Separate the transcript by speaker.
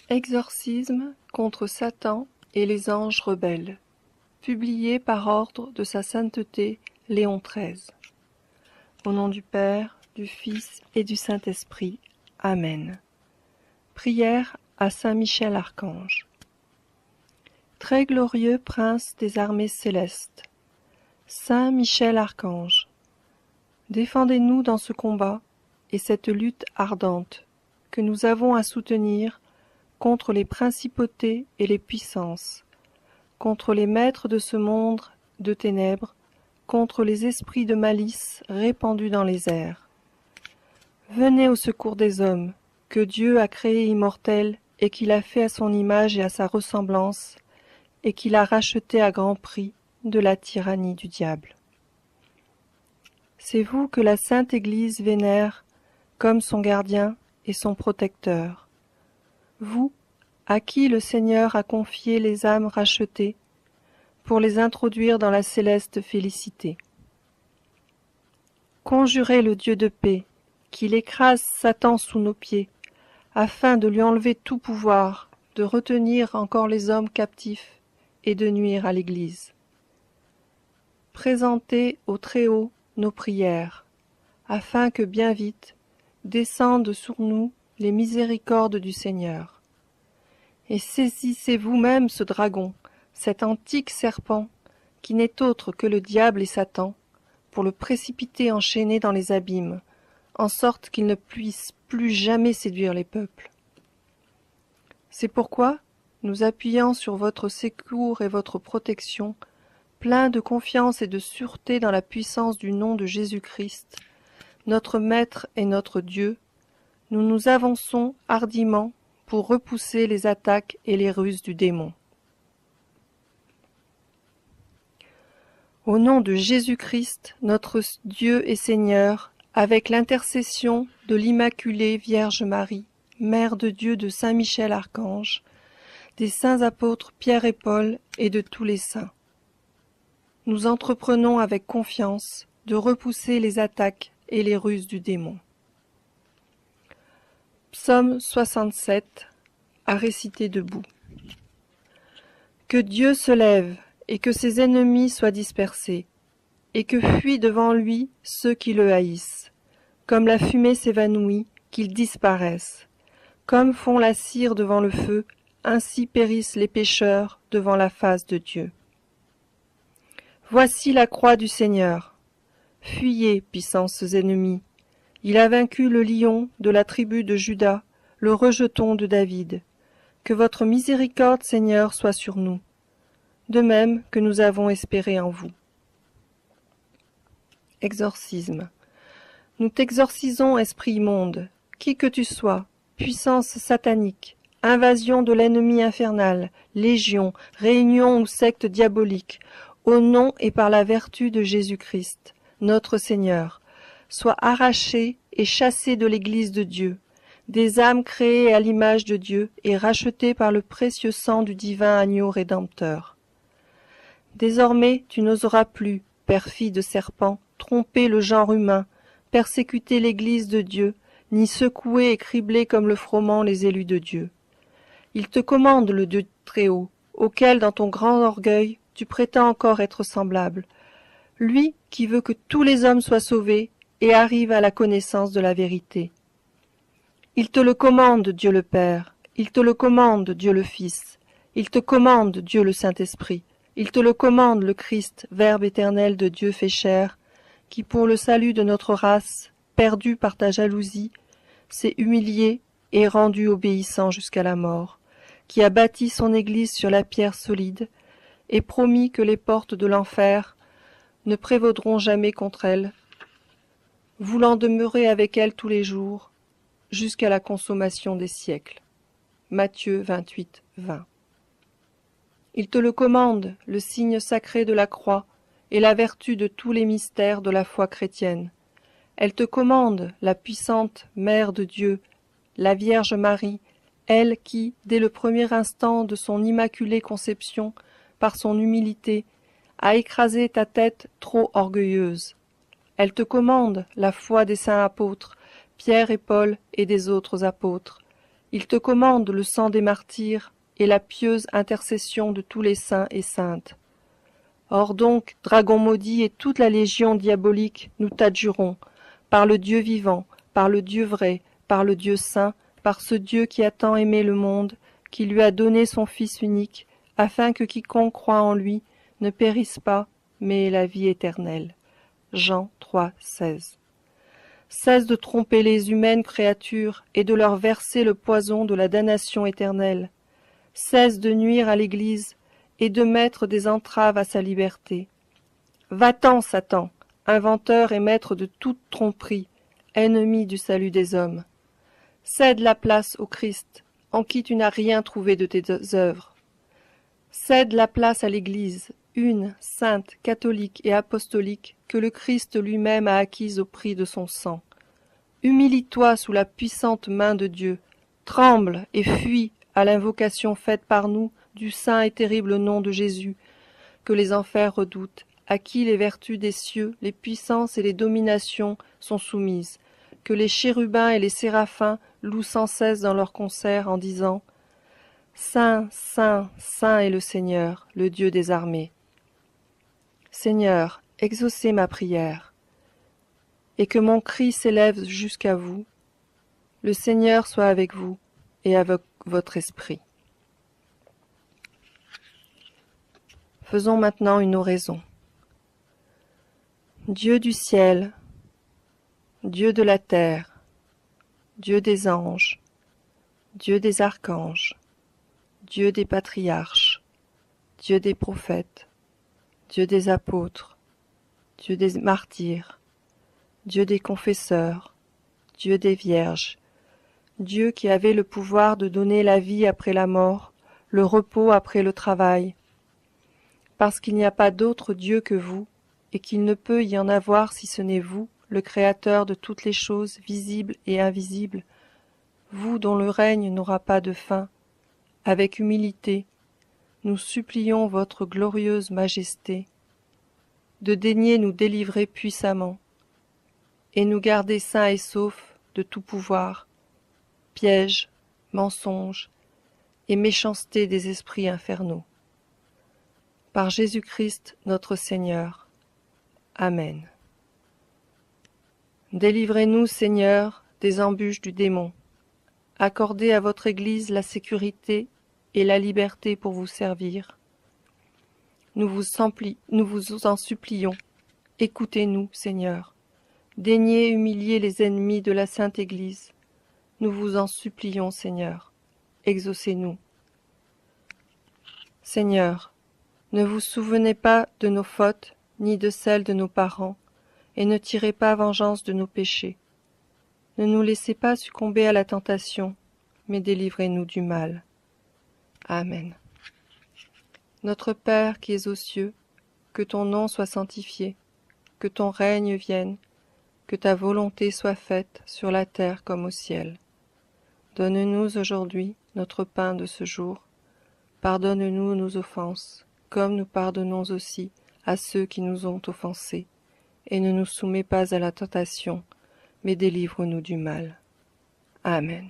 Speaker 1: Exorcisme contre Satan et les anges rebelles. Publié par ordre de sa sainteté Léon XIII. Au nom du Père, du Fils et du Saint-Esprit. Amen. Prière à Saint Michel Archange. Très glorieux prince des armées célestes, Saint Michel Archange, défendez-nous dans ce combat et cette lutte ardente que nous avons à soutenir contre les principautés et les puissances, contre les maîtres de ce monde de ténèbres, contre les esprits de malice répandus dans les airs. Venez au secours des hommes, que Dieu a créés immortels et qu'il a fait à son image et à sa ressemblance, et qu'il a rachetés à grand prix de la tyrannie du diable. C'est vous que la Sainte Église vénère comme son gardien et son protecteur. Vous, à qui le Seigneur a confié les âmes rachetées, pour les introduire dans la céleste félicité. Conjurez le Dieu de paix, qu'il écrase Satan sous nos pieds, afin de lui enlever tout pouvoir, de retenir encore les hommes captifs et de nuire à l'Église. Présentez au Très-Haut nos prières, afin que bien vite descendent sur nous les miséricordes du Seigneur. Et saisissez vous-même ce dragon, cet antique serpent, qui n'est autre que le diable et Satan, pour le précipiter enchaîné dans les abîmes, en sorte qu'il ne puisse plus jamais séduire les peuples. C'est pourquoi, nous appuyant sur votre secours et votre protection, pleins de confiance et de sûreté dans la puissance du nom de Jésus-Christ, notre Maître et notre Dieu, nous nous avançons hardiment pour repousser les attaques et les ruses du démon. Au nom de Jésus-Christ, notre Dieu et Seigneur, avec l'intercession de l'Immaculée Vierge Marie, Mère de Dieu de Saint Michel Archange, des saints apôtres Pierre et Paul et de tous les saints. Nous entreprenons avec confiance de repousser les attaques et les ruses du démon. Psaume 67, à réciter debout. Que Dieu se lève et que ses ennemis soient dispersés, et que fuient devant lui ceux qui le haïssent. Comme la fumée s'évanouit, qu'ils disparaissent. Comme fond la cire devant le feu, ainsi périssent les pécheurs devant la face de Dieu. Voici la croix du Seigneur. Fuyez, puissances ennemis. Il a vaincu le lion de la tribu de Juda, le rejeton de David. Que votre miséricorde, Seigneur, soit sur nous, de même que nous avons espéré en vous. Exorcisme. Nous t'exorcisons, esprit immonde, qui que tu sois, puissance satanique, invasion de l'ennemi infernal, légion, réunion ou secte diabolique, au nom et par la vertu de Jésus-Christ, notre Seigneur, sois arraché et chassé de l'Église de Dieu, des âmes créées à l'image de Dieu et rachetées par le précieux sang du divin agneau rédempteur. Désormais tu n'oseras plus, perfide serpent, tromper le genre humain, persécuter l'Église de Dieu, ni secouer et cribler comme le froment les élus de Dieu. Il te commande le Dieu Très-Haut, auquel dans ton grand orgueil tu prétends encore être semblable, lui qui veut que tous les hommes soient sauvés et arrivent à la connaissance de la vérité. Il te le commande, Dieu le Père, il te le commande, Dieu le Fils, il te commande, Dieu le Saint-Esprit, il te le commande, le Christ, Verbe éternel de Dieu fait chair, qui pour le salut de notre race, perdu par ta jalousie, s'est humilié et rendu obéissant jusqu'à la mort, qui a bâti son Église sur la pierre solide, et promis que les portes de l'enfer ne prévaudront jamais contre elle, voulant demeurer avec elle tous les jours, jusqu'à la consommation des siècles. Matthieu 28, 20. Il te le commande, le signe sacré de la croix, et la vertu de tous les mystères de la foi chrétienne. Elle te commande, la puissante Mère de Dieu, la Vierge Marie, elle qui, dès le premier instant de son immaculée conception, par son humilité, a écrasé ta tête trop orgueilleuse. Elle te commande, la foi des saints apôtres, Pierre et Paul et des autres apôtres, Il te commande le sang des martyrs et la pieuse intercession de tous les saints et saintes. Or donc, dragon maudit et toute la légion diabolique, nous t'adjurons, par le Dieu vivant, par le Dieu vrai, par le Dieu saint, par ce Dieu qui a tant aimé le monde, qui lui a donné son Fils unique, afin que quiconque croit en lui ne périsse pas, mais ait la vie éternelle. Jean 3,16. Cesse de tromper les humaines créatures et de leur verser le poison de la damnation éternelle. Cesse de nuire à l'Église et de mettre des entraves à sa liberté. Va-t'en, Satan, inventeur et maître de toute tromperie, ennemi du salut des hommes. Cède la place au Christ, en qui tu n'as rien trouvé de tes œuvres. Cède la place à l'Église, une, sainte, catholique et apostolique, que le Christ lui-même a acquise au prix de son sang. Humilie-toi sous la puissante main de Dieu, tremble et fuis à l'invocation faite par nous du saint et terrible nom de Jésus, que les enfers redoutent, à qui les vertus des cieux, les puissances et les dominations sont soumises, que les chérubins et les séraphins louent sans cesse dans leurs concerts en disant « Saint, Saint, Saint est le Seigneur, le Dieu des armées. » Seigneur, exaucez ma prière, et que mon cri s'élève jusqu'à vous. Le Seigneur soit avec vous et avec votre esprit. Faisons maintenant une oraison. Dieu du ciel, Dieu de la terre, Dieu des anges, Dieu des archanges, Dieu des patriarches, Dieu des prophètes, Dieu des apôtres, Dieu des martyrs, Dieu des confesseurs, Dieu des vierges, Dieu qui avait le pouvoir de donner la vie après la mort, le repos après le travail, parce qu'il n'y a pas d'autre Dieu que vous, et qu'il ne peut y en avoir si ce n'est vous, le Créateur de toutes les choses visibles et invisibles, vous dont le règne n'aura pas de fin, avec humilité, nous supplions votre glorieuse majesté de daigner nous délivrer puissamment et nous garder sains et saufs de tout pouvoir, pièges, mensonges et méchanceté des esprits infernaux. Par Jésus-Christ notre Seigneur. Amen. Délivrez-nous, Seigneur, des embûches du démon. Accordez à votre Église la sécurité et la liberté pour vous servir. Nous vous en supplions. Écoutez-nous, Seigneur. Daignez humilier les ennemis de la Sainte Église. Nous vous en supplions, Seigneur. Exaucez-nous. Seigneur, ne vous souvenez pas de nos fautes, ni de celles de nos parents, et ne tirez pas vengeance de nos péchés. Ne nous laissez pas succomber à la tentation, mais délivrez-nous du mal. Amen. Notre Père qui es aux cieux, que ton nom soit sanctifié, que ton règne vienne, que ta volonté soit faite sur la terre comme au ciel. Donne-nous aujourd'hui notre pain de ce jour. Pardonne-nous nos offenses, comme nous pardonnons aussi à ceux qui nous ont offensés. Et ne nous soumets pas à la tentation, mais délivre-nous du mal. Amen.